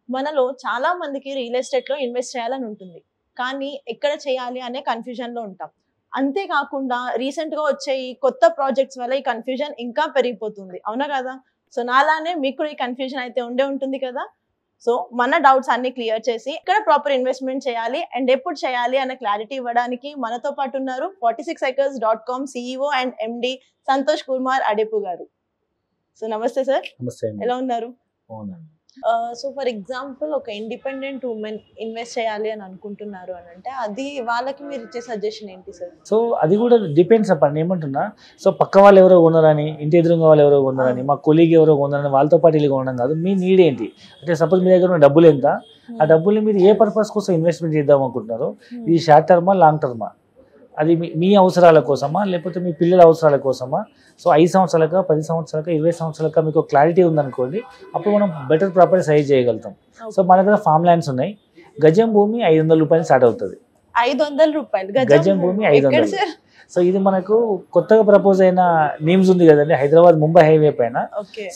మనలో చాలా మందికి రియల్ ఎస్టేట్ లో ఇన్వెస్ట్ చేయాలని ఉంటుంది. కానీ ఎక్కడ చేయాలి అనే కన్‌ఫ్యూజన్‌లో ఉంటాం. అంతే కాకుండా రీసెంట్‌గా వచ్చే ఈ కొత్త ప్రాజెక్ట్స్ వల్ల ఈ కన్‌ఫ్యూజన్ ఇంకా పెరిగిపోతుంది. అవునా కదా? సో, నాలానే మీకు కూడా ఈ కన్‌ఫ్యూజన్ అయితే ఉండే ఉంటుంది కదా! సో, మన డౌట్స్ అన్ని క్లియర్ చేసి ఎక్కడ ప్రాపర్ ఇన్వెస్ట్‌మెంట్ చేయాలి అండ్ ఎప్పుడు చేయాలి అనే క్లారిటీ ఇవ్వడానికి మనతో పాటు ఉన్నారు 46acres.com CEO and MD Santosh Kumar Adepu గారు. సో, నమస్తే సార్. నమస్తే అండి. ఎలా ఉన్నారు? అవునండి. సో ఫర్ ఎగ్జాంపుల్ ఒక ఇండిపెండెంట్ ఉమెన్ ఇన్వెస్ట్ చేయాలి అని అనుకుంటున్నారు అని అంటే అది వాళ్ళకి మీరు ఇచ్చే సజెషన్ ఏంటి సార్? సో అది కూడా డిపెండ్స్ అప్పండి. ఏమంటున్నా, సో పక్క వాళ్ళు ఎవరో కొన్నారని, ఇంటి ఎదురుగా వాళ్ళు ఎవరో కొన్నారని, మా కొలీగ్ ఎవరో కొన్నారని వాళ్ళతో పాటు వెళ్ళి కొనడం కాదు. మీ నీడ్ ఏంటి అంటే, సపోజ్ మీ దగ్గర ఉన్న డబ్బులు ఎంత, ఆ డబ్బుల్ని మీరు ఏ పర్పస్ కోసం ఇన్వెస్ట్మెంట్ చేద్దాం అనుకుంటున్నారు, ఇది షార్ట్ టర్మా లాంగ్ టర్మా, అది మీ అవసరాల కోసమా లేకపోతే మీ పిల్లల అవసరాల కోసమా, సో 5 సంవత్సరాలకా 10 సంవత్సరాలకా 20 సంవత్సరాలకా మీకు క్లారిటీ ఉందనుకోండి, అప్పుడు మనం బెటర్ ప్రాపర్ సైజ్ చేయగలుగుతాం. సో మన దగ్గర ఫామ్ ల్యాండ్స్ ఉన్నాయి. గజం భూమి 500 రూపాయలు స్టార్ట్ అవుతుంది. 500 రూపాయలు గజం భూమి 500. సో ఇది మనకు కొత్తగా ప్రపోజ్ అయిన నీమ్స్ ఉంది కదండి, హైదరాబాద్ ముంబై హైవే పైన.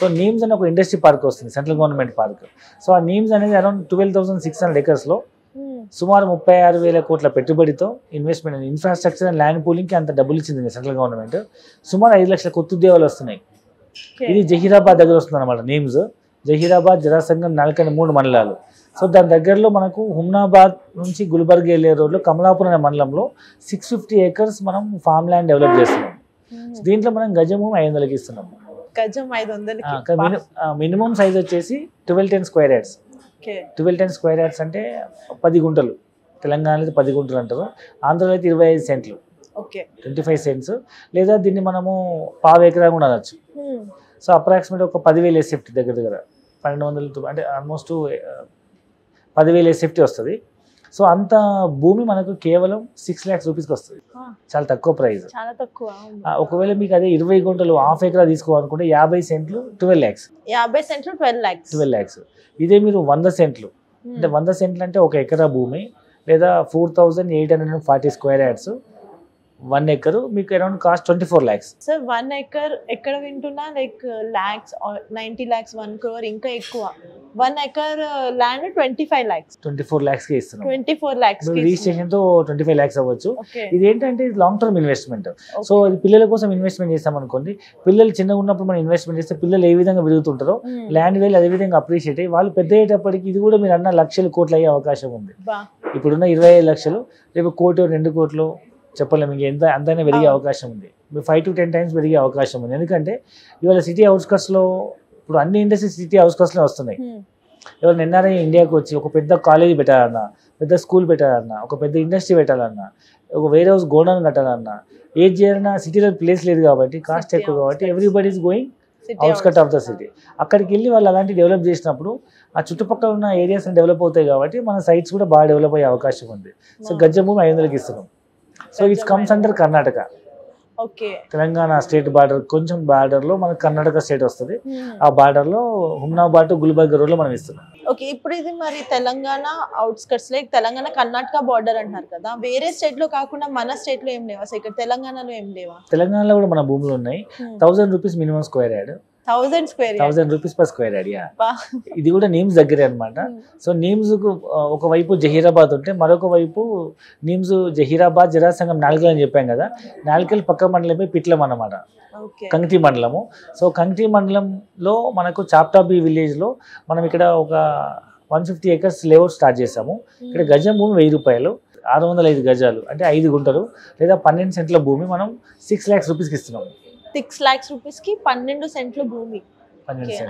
సో నీమ్స్ అని ఒక ఇండస్ట్రీ పార్క్ వస్తుంది, సెంట్రల్ గవర్నమెంట్ పార్క్. సో ఆ నీమ్స్ అనేది అరౌండ్ 12,600 acres సుమారు 36,000 కోట్ల పెట్టుబడితో ఇన్వెస్ట్మెంట్, ఇన్ఫ్రాస్ట్రక్చర్ అండ్ ల్యాండ్ పూలింగ్కి అంత డబ్బులు ఇచ్చింది సెంట్రల్ గవర్నమెంట్. సుమారు 5 లక్షల కొత్త ఉద్యోగాలు వస్తున్నాయి. ఇది జహీరాబాద్ దగ్గర వస్తుంది అనమాట. నేమ్స్ జహీరాబాద్, జరాసంగం, నాల్కని 3 మండలాలు. సో దాని దగ్గరలో మనకు హుమ్నాబాద్ నుంచి గుల్బర్గ్ వెళ్ళే రోడ్లో కమలాపూర్ అనే మండలంలో 650 acres మనం ఫామ్ ల్యాండ్ డెవలప్ చేస్తున్నాం. దీంట్లో మనం గజము 500కి ఇస్తున్నాం. గజం 500కి మినిమం సైజ్ వచ్చేసి 1210 స్క్వేర్ యార్డ్స్. 1210 స్క్వేర్ యార్డ్స్ అంటే 10 గుంటలు. తెలంగాణలో 10 గుంటలు అంటారు, ఆంధ్రలో అయితే 25 సెంట్లు, 25 సెంట్స్. లేదా దీన్ని మనము పావు ఎకరా కూడా అనొచ్చు. సో అప్రాక్సిమేట్ ఒక 10,000 ఎస్ఎఫ్టీ దగ్గర 1200 అంటే ఆల్మోస్ట్ 10,000 ఎస్ఎఫ్టీ వస్తుంది. సో అంత భూమి మనకు కేవలం 6 lakhs రూపీస్కి వస్తుంది. చాలా తక్కువ ప్రైస్. చాలా తక్కువ. ఒకవేళ మీకు అదే 20 గుంటలు హాఫ్ ఎకరా తీసుకోవాలనుకుంటే 50 సెంట్లు 12 lakhs. 50 సెంట్లు 12 lakhs. ఇదే మీరు 100 సెంట్లు అంటే 100 సెంట్లు అంటే 1 ఎకరా భూమి లేదా 4,840 స్క్వేర్ యార్డ్స్, 1 ఎకరు మీకు around cost 24 lakhs. Sir 1 acre ఎక్కడ వింటున్నా లైక్ lakhs 90 lakhs 1 crore ఇంకా ఎక్కువ. 1 ఎకర్ ల్యాండ్ 25 lakhs. 24 lakhs కి ఇస్తున్నాం. 24 lakhs రిజిస్ట్రేషన్ తో 25 lakhs అవ్వచ్చు. ఇది ఏంటంటే లాంగ్ టర్మ్ ఇన్వెస్ట్మెంట్. సో ఇది పిల్లల కోసం ఇన్వెస్ట్మెంట్ చేస్తాం అనుకోండి, పిల్లలు చిన్నగా ఉన్నప్పుడు మనం ఇన్వెస్ట్మెంట్ చేస్తే పిల్లలు ఏ విధంగా పెరుగుతుంటారో ల్యాండ్ వేలు అదే విధంగా అప్రిషియేట్ అయ్యి వాళ్ళు పెద్ద అయ్యేటప్పటికి ఇది కూడా మీరు అన్న లక్షలు కోట్లు అయ్యే అవకాశం ఉంది. ఇప్పుడున్న 25 లక్షలు రేపు 1 కోటి 2 కోట్లు చెప్పలేము, ఇంక ఎంత అంతైనా పెరిగే అవకాశం ఉంది. 5 to 10 times పెరిగే అవకాశం ఉంది. ఎందుకంటే ఇవాళ సిటీ అవుట్స్కట్స్లో ఇప్పుడు అన్ని ఇండస్ట్రీస్ సిటీ అవుట్స్కట్స్లో వస్తున్నాయి. ఎవరు ఎన్ఆర్ఐ ఇండియాకి వచ్చి ఒక పెద్ద కాలేజీ పెట్టాలన్నా, పెద్ద స్కూల్ పెట్టాలన్నా, ఒక పెద్ద ఇండస్ట్రీ పెట్టాలన్నా, ఒక వేర్ హౌస్ గోడౌన్ కట్టాలన్నా, ఏది చేయాలన్నా సిటీలో ప్లేస్ లేదు కాబట్టి, కాస్ట్ ఎక్కువ కాబట్టి everybody is going outskirt of the city. అక్కడికి వెళ్ళి వాళ్ళు అలాంటి డెవలప్ చేసినప్పుడు ఆ చుట్టుపక్కల ఉన్న ఏరియాస్ డెవలప్ అవుతాయి కాబట్టి మన సైట్స్ కూడా బాగా డెవలప్ అయ్యే అవకాశం ఉంది. సో గజం భూమి 500కి ఇస్తున్నాం. So it's comes under Karnataka. Telangana state border కొంచెం బార్డర్ లో మనకు కర్ణాటక స్టేట్ వస్తుంది. ఆ బార్డర్ లో హుమ్నాబాద్ గుల్బర్గ్ రోడ్ లో మనం ఇస్తున్నాం. ఓకే, ఇప్పుడు ఇది మరి Telangana outskirts like Telangana Karnataka border అంటున్నారు కదా, వేరే స్టేట్ లో కాకుండా మన స్టేట్ లో ఏం లేవా? ఇక్కడ తెలంగాణలో ఏం లేవా? తెలంగాణలో కూడా మన భూములు ఉన్నాయి. 1,000 rupees minimum square yard. 1,000 rupees per square yard. ఇది కూడా నీమ్స్ దగ్గరే అనమాట. సో నీమ్స్ కు ఒకవైపు జహీరాబాద్ ఉంటే మరొక వైపు నీమ్స్ జహీరాబాద్, జరాసంగం, నాల్కల్ అని చెప్పాం కదా. నాల్కల్ పక్క మండలమే పిట్లం అన్నమాట, కంగ్టి మండలము. సో కంగ్టి మండలంలో మనకు చాప్టాబీ విలేజ్ లో మనం ఇక్కడ ఒక 150 acres లేఅవుట్ స్టార్ట్ చేసాము. ఇక్కడ గజం భూమి 1,000 రూపాయలు, 605 గజాలు అంటే 5 గుంటలు లేదా 12 సెంట్ల భూమి మనం 6 lakhs రూపీస్కి ఇస్తున్నాము. 6 lakhs రూపీస్కి 12 సెంట్ల భూమి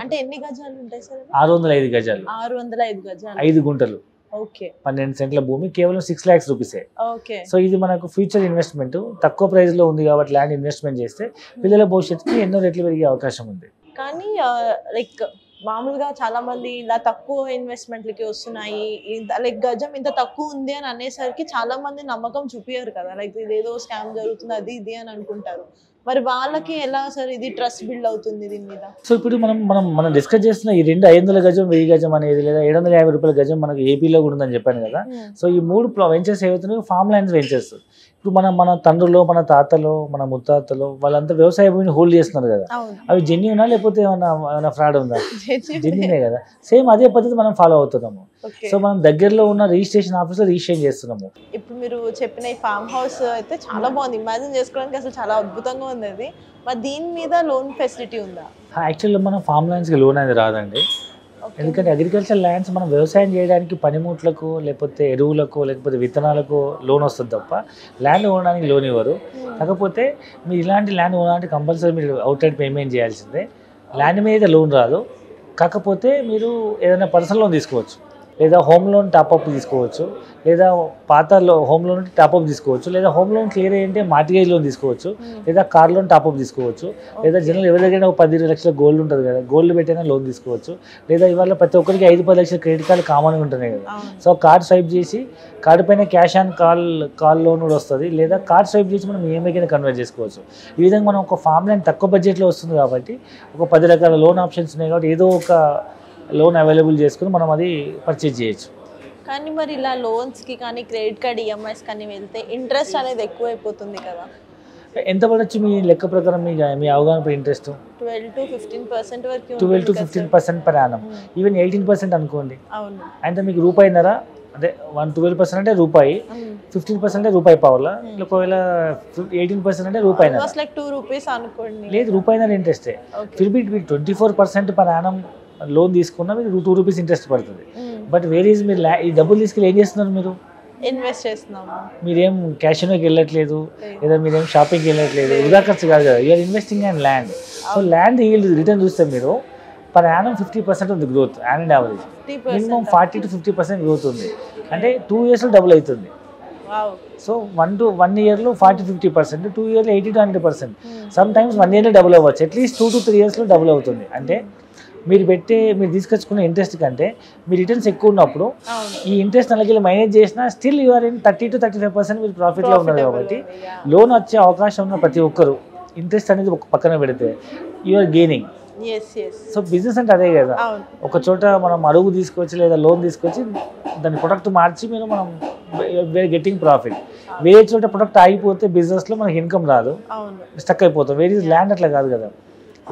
అంటే ఎన్ని గజాలు ఉంటాయి సార్? 605 గజాలు. 605 గజాలు, 5 గుంటలు, 12 సెంట్ల భూమి, కేవలం 6 lakhs రూపీసే. సో ఇది మనకు ఫ్యూచర్ ఇన్వెస్ట్మెంట్. తక్కువ ప్రైస్ లో ఉంది కాబట్టి ల్యాండ్ ఇన్వెస్ట్మెంట్ చేస్తే పిల్లల భవిష్యత్తుకి ఎన్నో రెట్లు పెరిగే అవకాశం ఉంది. కానీ లైక్ మామూలుగా చాలా మంది ఇలా తక్కువ ఇన్వెస్ట్మెంట్లకి వస్తున్నాయి, లైక్ గజం ఇంత తక్కువ ఉంది అని అనేసరికి చాలా మంది నమ్మకం చూపించారు కదా, లైక్ ఇదేదో స్కామ్ జరుగుతుంది అది ఇది అని అనుకుంటారు. మరి వాళ్ళకి ఎలా సార్ ఇది ట్రస్ట్ బిల్డ్ అవుతుంది దీని మీద? సో ఇప్పుడు మనం డిస్కస్ చేస్తున్న ఈ 500 గజం 1000 గజం అనేది లేదా 750 రూపాయల గజం మనకు ఏపీలో కూడా ఉందని చెప్పాను కదా. సో ఈ 3 వెంచర్స్ ఏవైతున్నాయో ఫామ్ ల్యాండ్స్ వెంచర్స్. ఇప్పుడు మన తండ్రులు, మన తాతలు, మన ముత్తాతలు వాళ్ళంతా వ్యవసాయ భూమిని హోల్డ్ చేస్తున్నారు కదా, అవి జెన్యూనా లేకపోతే ఏమైనా ఫ్రాడ్ ఉందా? జెన్యూనే కదా. సేమ్ అదే పద్ధతి మనం ఫాలో అవుతున్నాము. సో మనం దగ్గరలో ఉన్న రిజిస్ట్రేషన్ ఆఫీస్ లో రిజిస్ట్రేషన్ చేస్తున్నాము. ఇప్పుడు మీరు చెప్పిన ఈ ఫామ్ హౌస్ అయితే చాలా బాగుంది, ఇమాజిన్ చేసుకోవడానికి అసలు చాలా అద్భుతంగా ఉంది అది. మరి దీని మీద లోన్ ఫెసిలిటీ ఉందా? యాక్చువల్గా మనం ఫామ్ ల్యాండ్స్కి లోన్ అనేది రాదండి. ఎందుకంటే అగ్రికల్చర్ ల్యాండ్స్ మనం వ్యవసాయం చేయడానికి పనిముట్లకు, లేకపోతే ఎరువులకు, లేకపోతే విత్తనాలకు లోన్ వస్తుంది తప్ప ల్యాండ్ కొనడానికి లోన్ ఇవ్వరు. కాకపోతే మీరు ఇలాంటి ల్యాండ్ కొనడానికి కంపల్సరీ మీరు అవుట్ సైడ్ పేమెంట్ చేయాల్సిందే. ల్యాండ్ మీద లోన్ రాదు. కాకపోతే మీరు ఏదైనా పర్సనల్ లోన్ తీసుకోవచ్చు, లేదా హోమ్ లోన్ టాప్అప్ తీసుకోవచ్చు, లేదా పాత హోమ్ లోన్ టాప్అప్ తీసుకోవచ్చు, లేదా హోమ్ లోన్ క్లియర్ అయ్యింటే మార్టిగేజ్ లోన్ తీసుకోవచ్చు, లేదా కార్ లోన్ టాప్అప్ తీసుకోవచ్చు, లేదా జనరల్ ఎవరి దగ్గర ఒక 10-20 లక్షల గోల్డ్ ఉంటుంది కదా, గోల్డ్ పెట్టైనా లోన్ తీసుకోవచ్చు. లేదా ఇవాళ ప్రతి ఒక్కరికి 5-10 లక్షల క్రెడిట్ కార్డు కామన్గా ఉంటున్నాయి కదా. సో కార్డ్ స్వైప్ చేసి కార్డు పైన క్యాష్ ఆన్ కాల్ లోన్ కూడా వస్తుంది, లేదా కార్డ్ స్వైప్ చేసి మనం ఈఎంఐ కింద కన్వర్ట్ చేసుకోవచ్చు. ఈ విధంగా మనం ఒక ఫామ్ ల్యాండ్ తక్కువ బడ్జెట్లో వస్తుంది కాబట్టి ఒక 10 రకాల లోన్ ఆప్షన్స్ ఉన్నాయి కాబట్టి ఏదో ఒక లోన్ అవైలబుల్ చేసుకుని మనం అది పర్చేజ్ చేయొచ్చు. కానీ మరి ఇలా లోన్స్కి కానీ క్రెడిట్ కార్డ్ ఈఎంఐస్ కానీ వెళ్తే ఇంట్రెస్ట్ అనేది ఎక్కువైపోతుంది కదా. ఎంత పడవచ్చు మీ లెక్క ప్రకారం, మీ అవగాహన ఇంట్రెస్ట్? 12-15% వరకు. 12-15% per annum. ఈవెన్ 18% అనుకోండి. అవును. అంటే మీకు రూపాయిన్నర, అంటే 12% అంటే రూపాయి, 15% అంటే రూపాయి పావుల, ఒకవేళ 18% అంటే రూపాయిన్నర. లైక్ 2 రూపీస్ అనుకోండి. లేదు, రూపాయిన్నర ఇంట్రెస్టే. Phir B 24% per annum loan తీసుకున్నా మీకు 2 రూపీస్ ఇంట్రెస్ట్ పడుతుంది. బట్ వేరేజ్ మీరు ఈ డబ్బులు తీసుకెళ్ళి ఏం చేస్తున్నారు? మీరు ఇన్వెస్ట్ చేస్తున్నాము. మీరేం క్యాషినోకి వెళ్ళట్లేదు, లేదా మీరేం షాపింగ్కి వెళ్ళట్లేదు, వృధా ఖర్చు కాదు కదా. You are investing and land. So land yield return చూస్తే మీరు పర్ యానం 50% ఉంది growth, an average minimum 40-50% growth ఉంది. అంటే 2 yearsలో డబుల్ అవుతుంది. సో 1 yearలో 40-50%, 2 yearలో 80-100%, సమ్ టైమ్స్ 1 yearలో డబుల్ అవ్వచ్చు. అట్లీస్ట్ 2-3 yearsలో డబుల్ అవుతుంది. అంటే మీరు తీసుకొచ్చుకున్న ఇంట్రెస్ట్ కంటే మీ రిటర్న్స్ ఎక్కువ ఉన్నప్పుడు ఈ ఇంట్రెస్ట్ నెలకి మైనేజ్ చేసినా స్టిల్ యూఆర్ ఇన్ 30-35% మీరు ప్రాఫిట్లో ఉన్నారు. కాబట్టి లోన్ వచ్చే అవకాశం ఉన్న ప్రతి ఒక్కరు ఇంట్రెస్ట్ అనేది పక్కన పెడితే యూఆర్ గెయినింగ్. సో బిజినెస్ అంటే అదే కదా. ఒక చోట మనం అడుగు తీసుకొచ్చి లేదా లోన్ తీసుకొచ్చి దాని ప్రొడక్ట్ మార్చి మనం గెట్టింగ్ ప్రాఫిట్. వేరే చోట ప్రొడక్ట్ ఆగిపోతే బిజినెస్లో మనకి ఇన్కమ్ రాదు, స్టక్ అయిపోతాం. వేరే ల్యాండ్ అట్లా కాదు కదా.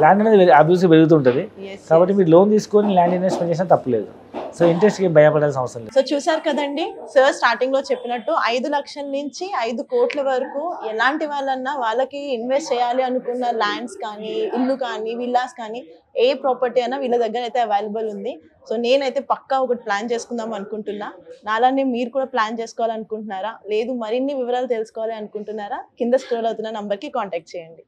ల్యాండ్ అనేది అబ్యూస్గా పెరుగుతుంటుంది. కాబట్టి మీరు లోన్ తీసుకొని ల్యాండ్ ఇన్వెస్ట్మెంట్ చేసినా తప్పులేదు. సో ఇంట్రెస్ట్కి భయపడాల్సిన అవసరం లేదు. సో చూసారు కదండి సార్ స్టార్టింగ్లో చెప్పినట్టు 5 లక్షల నుంచి 5 కోట్ల వరకు ఎలాంటి వాళ్ళన్నా వాళ్ళకి ఇన్వెస్ట్ చేయాలి అనుకున్న ల్యాండ్స్ కానీ, ఇల్లు కానీ, విల్లాస్ కానీ, ఏ ప్రాపర్టీ అయినా వీళ్ళ దగ్గర అయితే అవైలబుల్ ఉంది. సో నేనైతే పక్కా ఒకటి ప్లాన్ చేసుకుందాం అనుకుంటున్నా. నాలానే మీరు కూడా ప్లాన్ చేసుకోవాలనుకుంటున్నారా? లేదు మరిన్ని వివరాలు తెలుసుకోవాలి అనుకుంటున్నారా? కింద స్క్రోల్ అవుతున్న నంబర్కి కాంటాక్ట్ చేయండి.